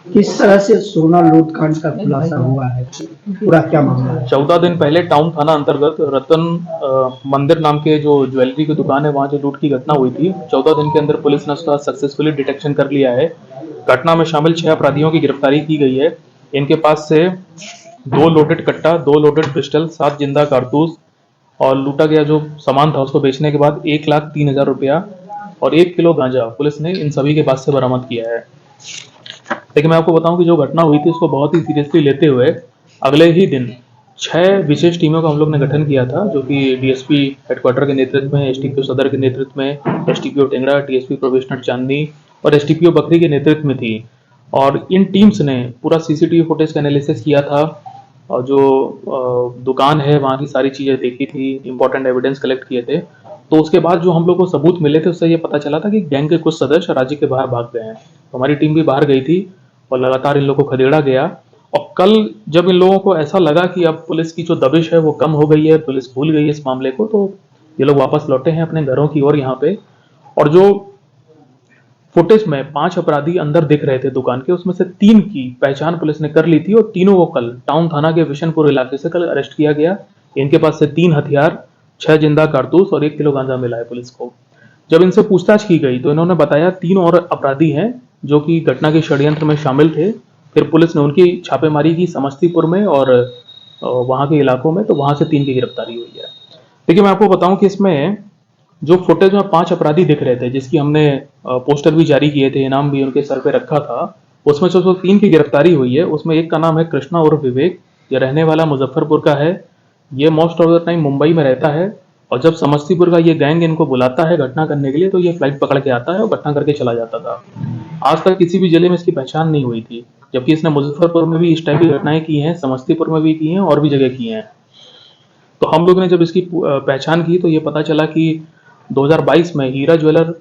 किस तरह से सोना लूट कांड का खुलासा हुआ है, पूरा क्या मामला है? 14 दिन पहले टाउन थाना अंतर्गत रतन मंदिर नाम के जो ज्वेलरी की दुकान है वहां जो लूट की घटना हुई थी। 14 दिन के अंदर पुलिस ने उसका सक्सेसफुली डिटेक्शन कर लिया है। घटना में शामिल 6 अपराधियों की गिरफ्तारी की गई है। इनके पास से 2 लोडेड कट्टा, 2 लोडेड पिस्टल, 7 जिंदा कारतूस और लूटा गया जो सामान था उसको बेचने के बाद 1,03,000 रुपया और 1 किलो गांजा पुलिस ने इन सभी के पास से बरामद किया है। लेकिन मैं आपको बताऊं कि जो घटना हुई थी उसको बहुत ही सीरियसली लेते हुए अगले ही दिन 6 विशेष टीमों का हम लोग ने गठन किया था, जो कि डीएसपी हेडक्वार्टर के नेतृत्व में, एसटीपीओ सदर के नेतृत्व में, एसटीपीओ टेंगरा, टीएसपी प्रोबेशनर चांदनी और एसटीपीओ बकरी के नेतृत्व में थी। और इन टीम्स ने पूरा सीसीटीवी फुटेज का एनालिसिस किया था और जो दुकान है वहाँ की सारी चीजें देखी थी, इंपॉर्टेंट एविडेंस कलेक्ट किए थे। तो उसके बाद जो हम लोग को सबूत मिले थे उससे ये पता चला था कि गैंग के कुछ सदस्य राज्य के बाहर भाग गए हैं। तो हमारी टीम भी बाहर गई थी और लगातार इन लोगों को खदेड़ा गया। और कल जब इन लोगों को ऐसा लगा कि अब पुलिस की जो दबिश है वो कम हो गई है, पुलिस भूल गई है इस मामले को, तो ये लोग वापस लौटे हैं अपने घरों की ओर यहाँ पे। और जो फुटेज में 5 अपराधी अंदर दिख रहे थे दुकान के, उसमें से 3 की पहचान पुलिस ने कर ली थी और तीनों को कल टाउन थाना के विशनपुर इलाके से कल अरेस्ट किया गया। इनके पास से 3 हथियार, 6 जिंदा कारतूस और 1 किलो गांजा मिला है पुलिस को। जब इनसे पूछताछ की गई तो इन्होंने बताया 3 और अपराधी हैं जो कि घटना के षड्यंत्र में शामिल थे। फिर पुलिस ने उनकी छापेमारी की समस्तीपुर में और वहां के इलाकों में, तो वहां से 3 की गिरफ्तारी हुई है। देखिए मैं आपको बताऊं कि इसमें जो फुटेज में 5 अपराधी दिख रहे थे, जिसकी हमने पोस्टर भी जारी किए थे, इनाम भी उनके सर पे रखा था, उसमें से 3 की गिरफ्तारी हुई है। उसमें एक का नाम है कृष्णा उर्फ विवेक, ये रहने वाला मुजफ्फरपुर का है। ये most of the time Mumbai में रहता है और जब समस्तीपुर का ये गैंग इनको बुलाता है घटना करने के लिए तो ये फ्लाइट पकड़ के आता है और घटना करके चला जाता था। आज तक किसी भी जिले में इसकी पहचान नहीं हुई थी, जबकि इसने मुजफ्फरपुर में भी इस टाइप की घटनाएं की हैं, समस्तीपुर में भी की हैं और भी जगह की हैं। तो हम लोग ने जब इसकी पहचान की तो ये पता चला कि 2022 में हीरा ज्वेलर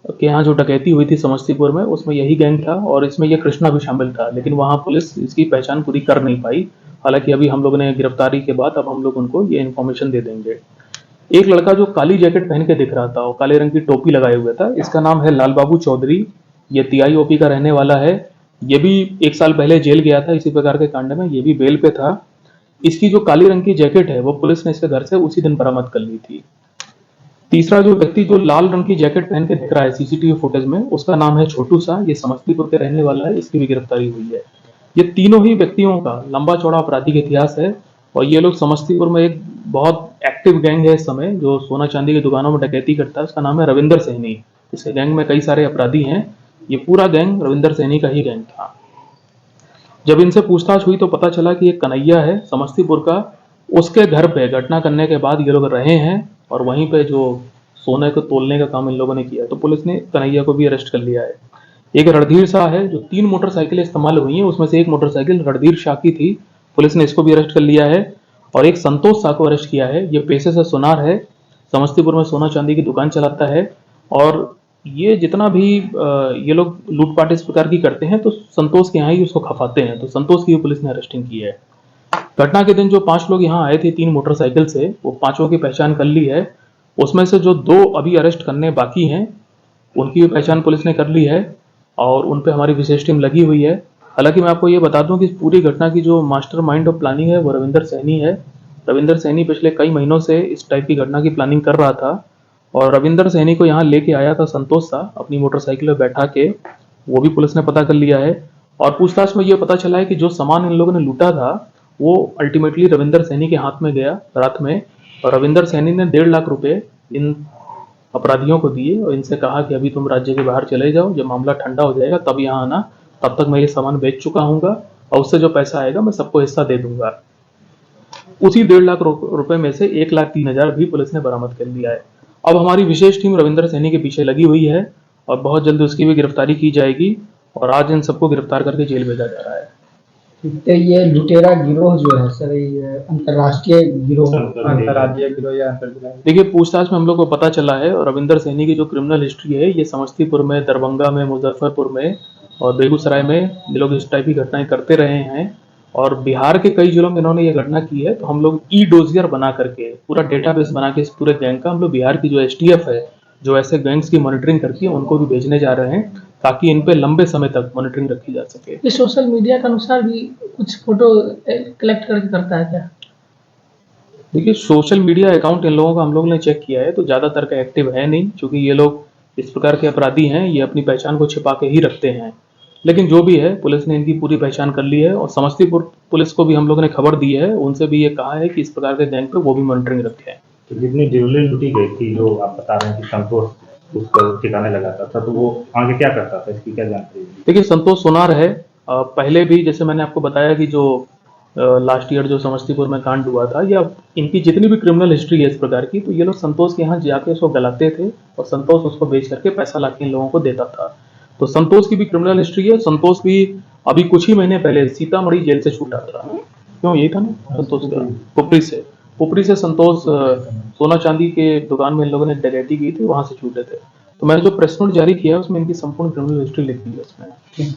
के यहाँ जो डकैती हुई थी समस्तीपुर में, उसमें यही गैंग था और इसमें ये कृष्णा भी शामिल था, लेकिन वहाँ पुलिस इसकी पहचान पूरी कर नहीं पाई। हालांकि अभी हम लोग ने गिरफ्तारी के बाद अब हम लोग उनको ये इन्फॉर्मेशन दे देंगे। एक लड़का जो काली जैकेट पहन के दिख रहा था और काले रंग की टोपी लगाए हुए था, इसका नाम है लाल बाबू चौधरी। ये TIOP का रहने वाला है। ये भी 1 साल पहले जेल गया था इसी प्रकार के कांड में, ये भी बेल पे था। इसकी जो काली रंग की जैकेट है वो पुलिस ने इसके घर से उसी दिन बरामद कर ली थी। तीसरा जो व्यक्ति जो लाल रंग की जैकेट पहन के दिख रहा है सीसीटीवी फुटेज में, उसका नाम है छोटू सा, ये समस्तीपुर के रहने वाला है, इसकी भी गिरफ्तारी हुई है। ये तीनों ही व्यक्तियों का लंबा चौड़ा आपराधिक इतिहास है और ये लोग समस्तीपुर में एक बहुत एक्टिव गैंग है इस समय जो सोना चांदी की दुकानों में डकैती करता है। उसका नाम है रविंदर सैनी। इसके गैंग में कई सारे अपराधी हैं। ये पूरा गैंग रविंदर सैनी का ही गैंग था। जब इनसे पूछताछ हुई तो पता चला कि एक कन्हैया है समस्तीपुर का, उसके घर पे घटना करने के बाद ये लोग रहे हैं और वहीं पे जो सोने को तोलने का काम इन लोगों ने किया, तो पुलिस ने कन्हैया को भी अरेस्ट कर लिया है। एक रणधीर शाह है जो 3 मोटरसाइकिलें इस्तेमाल हुई हैं, उसमें से एक मोटरसाइकिल रणधीर शाह की थी, पुलिस ने इसको भी अरेस्ट कर लिया है। और एक संतोष शाह को अरेस्ट किया है। ये पेशे से सुनार है, समस्तीपुर में सोना चांदी की दुकान चलाता है और ये जितना भी ये लोग लूटपाट इस प्रकार की करते हैं तो संतोष के यहाँ ही उसको खपाते हैं, तो संतोष की भी पुलिस ने अरेस्टिंग की है। घटना के दिन जो 5 लोग यहाँ आए थे 3 मोटरसाइकिल से, वो 5 की पहचान कर ली है। उसमें से जो 2 अभी अरेस्ट करने बाकी हैं उनकी भी पहचान पुलिस ने कर ली है और उन पे हमारी विशेष टीम लगी हुई है। हालांकि मैं आपको ये बता दूं कि पूरी घटना की जो मास्टर माइंड ऑफ प्लानिंग है वो रविंदर सैनी है। रविंदर सैनी पिछले कई महीनों से इस टाइप की घटना की प्लानिंग कर रहा था और रविंदर सैनी को यहाँ लेके आया था संतोष सा अपनी मोटरसाइकिल में बैठा के, वो भी पुलिस ने पता कर लिया है। और पूछताछ में ये पता चला है कि जो सामान इन लोगों ने लूटा था वो अल्टीमेटली रविंदर सैनी के हाथ में गया रात में और रविंदर सैनी ने 1.5 लाख रुपए इन अपराधियों को दिए और इनसे कहा कि अभी तुम राज्य के बाहर चले जाओ, जब मामला ठंडा हो जाएगा तब यहाँ आना, तब तक मैं ये सामान बेच चुका हूँगा और उससे जो पैसा आएगा मैं सबको हिस्सा दे दूंगा। उसी 1.5 लाख रुपए में से 1,03,000 भी पुलिस ने बरामद कर लिया है। अब हमारी विशेष टीम रविंदर सैनी के पीछे लगी हुई है और बहुत जल्द उसकी भी गिरफ्तारी की जाएगी और आज इन सबको गिरफ्तार करके जेल भेजा जा रहा है। तो ये लुटेरा गिरोह जो है सर, ये अंतर्राष्ट्रीय गिरोह, अंतर्राज्यीय गिरोह या अंतर्जिला देखिए पूछताछ में हम लोग को पता चला है और रविंदर सैनी की जो क्रिमिनल हिस्ट्री है ये समस्तीपुर में, दरभंगा में, मुजफ्फरपुर में और बेगूसराय में ये लोग इस टाइप की घटनाएं करते रहे हैं और बिहार के कई जिलों में इन्होंने ये घटना की है। तो हम लोग ई डोजियर बना करके पूरा डेटाबेस बना के इस पूरे गैंग का हम लोग बिहार की जो एसटीएफ है जो ऐसे गैंग्स की मॉनिटरिंग करती है उनको भी भेजने जा रहे हैं ताकि इन पे लंबे समय तक मॉनिटरिंग रखी जा सके। ये सोशल मीडिया के अनुसार भी कुछ फोटो कलेक्ट करके करता है क्या? देखिए सोशल मीडिया अकाउंट इन लोगों का हम लोग ने चेक किया है तो ज़्यादातर का एक्टिव है नहीं, क्योंकि ये लोग इस प्रकार के अपराधी हैं, ये अपनी पहचान को छिपा के ही रखते हैं। लेकिन जो भी है पुलिस ने इनकी पूरी पहचान कर ली है और समस्तीपुर पुलिस को भी हम लोग ने खबर दी है, उनसे भी ये कहा है कि इस प्रकार के गैंग पे वो भी मॉनिटरिंग रखे हैं। तो जितनी ज्वेलरी लूटी गई थी, जो आप बता रहे हैं कि संतोष उसको ठिकाने लगाता था, तो वो आगे क्या करता था, इसकी क्या जानकारी है? देखिए संतोष सोनार है, पहले भी जैसे मैंने आपको बताया कि जो लास्ट ईयर जो समस्तीपुर में कांड हुआ था या इनकी जितनी भी क्रिमिनल हिस्ट्री है इस प्रकार की, तो ये लोग संतोष के यहाँ जाके उसको गलाते थे और संतोष उसको बेच करके पैसा लाके इन लोगों को देता था। तो संतोष की भी क्रिमिनल हिस्ट्री है। संतोष भी अभी कुछ ही महीने पहले सीतामढ़ी जेल से छूटा था। क्यों, यही था ना संतोष का, पुपरी से संतोष सोना चांदी के दुकान में इन लोगों ने डकैती की थी, वहां से छूटे थे। तो मैंने जो प्रेस नोट जारी किया है उसमें इनकी संपूर्ण क्रिमिनल हिस्ट्री लिखी है उसमें।